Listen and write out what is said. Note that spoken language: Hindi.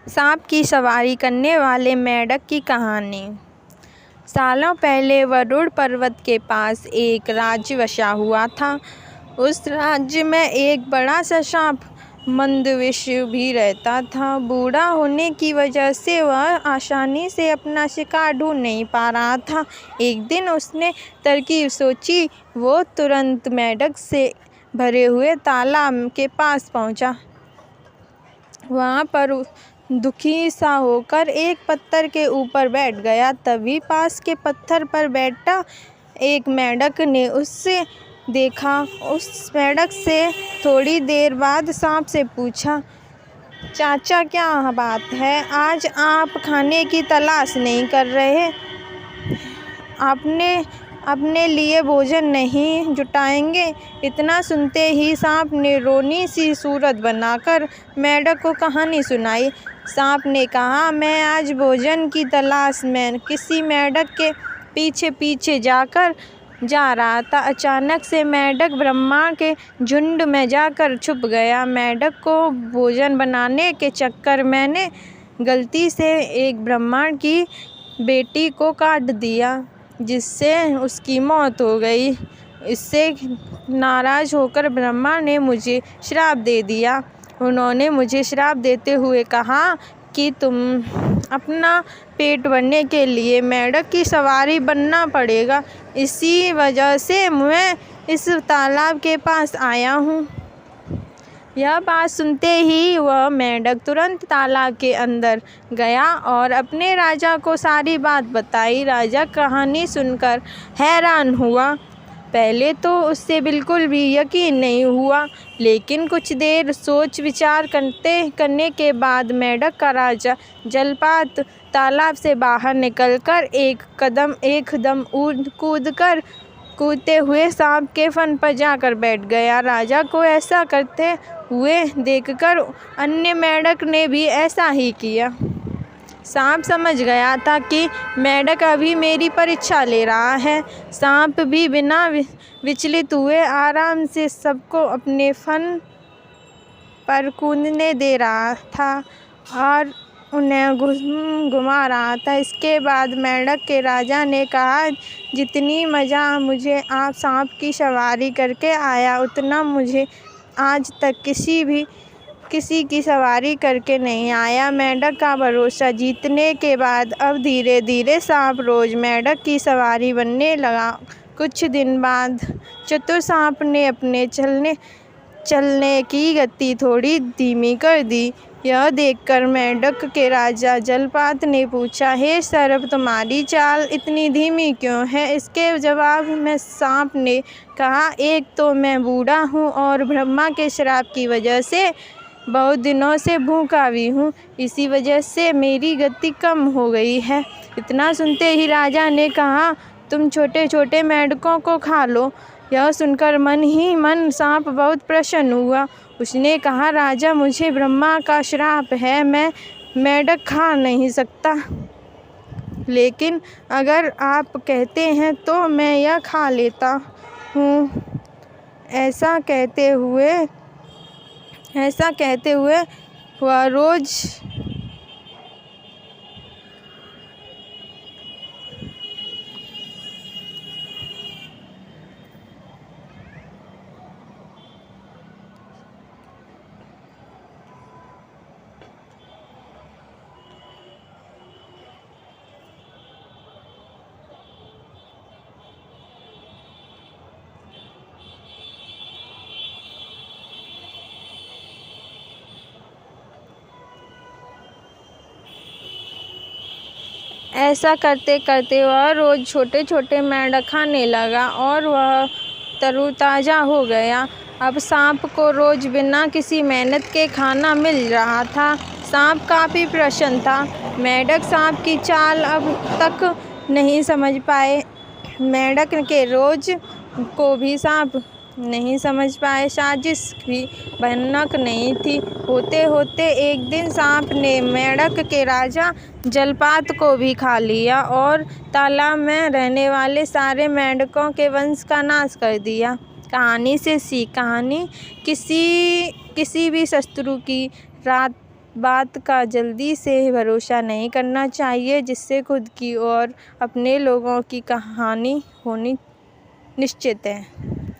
सांप की सवारी करने वाले मेंढक की कहानी। सालों पहले वरुण पर्वत के पास एक राज्य बसा हुआ था। उस राज्य में एक बड़ा सा सांप मंदविष्य भी रहता था। बूढ़ा होने की वजह से वह आसानी से अपना शिकार ढूंढ नहीं पा रहा था। एक दिन उसने तरकीब सोची। वो तुरंत मेंढक से भरे हुए तालाब के पास पहुंचा। वहाँ पर दुखी सा होकर एक पत्थर के ऊपर बैठ गया। तभी पास के पत्थर पर बैठा एक मेंढक ने उससे देखा। उस मेंढक से थोड़ी देर बाद सांप से पूछा, चाचा क्या बात है, आज आप खाने की तलाश नहीं कर रहे? आपने अपने लिए भोजन नहीं जुटाएंगे? इतना सुनते ही सांप ने रोनी सी सूरत बनाकर मेंढक को कहानी सुनाई। सांप ने कहा, मैं आज भोजन की तलाश में किसी मेंढक के पीछे पीछे जा रहा था। अचानक से मेंढक ब्रह्मा के झुंड में जाकर छुप गया। मेंढक को भोजन बनाने के चक्कर मैंने गलती से एक ब्राह्मण की बेटी को काट दिया, जिससे उसकी मौत हो गई। इससे नाराज होकर ब्रह्मा ने मुझे श्राप दे दिया। उन्होंने मुझे श्राप देते हुए कहा कि तुम अपना पेट भरने के लिए मेंढक की सवारी बनना पड़ेगा। इसी वजह से मैं इस तालाब के पास आया हूँ। यह बात सुनते ही वह मेंढक तुरंत तालाब के अंदर गया और अपने राजा को सारी बात बताई। राजा कहानी सुनकर हैरान हुआ। पहले तो उससे बिल्कुल भी यकीन नहीं हुआ, लेकिन कुछ देर सोच विचार करने के बाद मेंढक का राजा जलपात तालाब से बाहर निकलकर एकदम कूदते हुए सांप के फन पर जाकर बैठ गया। राजा को ऐसा करते हुए देखकर अन्य मेंढक ने भी ऐसा ही किया। सांप समझ गया था कि मेंढक अभी मेरी परीक्षा ले रहा है। सांप भी बिना विचलित हुए आराम से सबको अपने फन पर कूदने दे रहा था और उन्हें घुमा रहा था। इसके बाद मेंढक के राजा ने कहा, जितनी मज़ा मुझे आप सांप की सवारी करके आया, उतना मुझे आज तक किसी की सवारी करके नहीं आया। मेंढक का भरोसा जीतने के बाद अब धीरे धीरे सांप रोज़ मेंढक की सवारी बनने लगा। कुछ दिन बाद चतुर सांप ने अपने चलने की गति थोड़ी धीमी कर दी। यह देखकर मेंढक के राजा जलपात ने पूछा, हे सर्प, तुम्हारी चाल इतनी धीमी क्यों है? इसके जवाब में सांप ने कहा, एक तो मैं बूढ़ा हूँ और ब्रह्मा के श्राप की वजह से बहुत दिनों से भूखा भी हूँ। इसी वजह से मेरी गति कम हो गई है। इतना सुनते ही राजा ने कहा, तुम छोटे छोटे मेंढकों को खा लो। यह सुनकर मन ही मन सांप बहुत प्रसन्न हुआ। उसने कहा, राजा, मुझे ब्रह्मा का श्राप है, मैं मेंढक खा नहीं सकता, लेकिन अगर आप कहते हैं तो मैं यह खा लेता हूँ। ऐसा कहते हुए वह रोज ऐसा करते करते वह रोज़ छोटे छोटे मेंढक खाने लगा और वह तरोताज़ा हो गया। अब सांप को रोज़ बिना किसी मेहनत के खाना मिल रहा था। सांप काफ़ी प्रसन्न था। मेंढक सांप की चाल अब तक नहीं समझ पाए। मेंढक के रोज़ को भी सांप नहीं समझ पाए। साजिश भी भयानक नहीं थी। होते होते एक दिन सांप ने मेंढक के राजा जलपात को भी खा लिया और तालाब में रहने वाले सारे मेंढकों के वंश का नाश कर दिया। कहानी से सीख, किसी भी शत्रु की बात का जल्दी से भरोसा नहीं करना चाहिए, जिससे खुद की और अपने लोगों की कहानी होनी निश्चित है।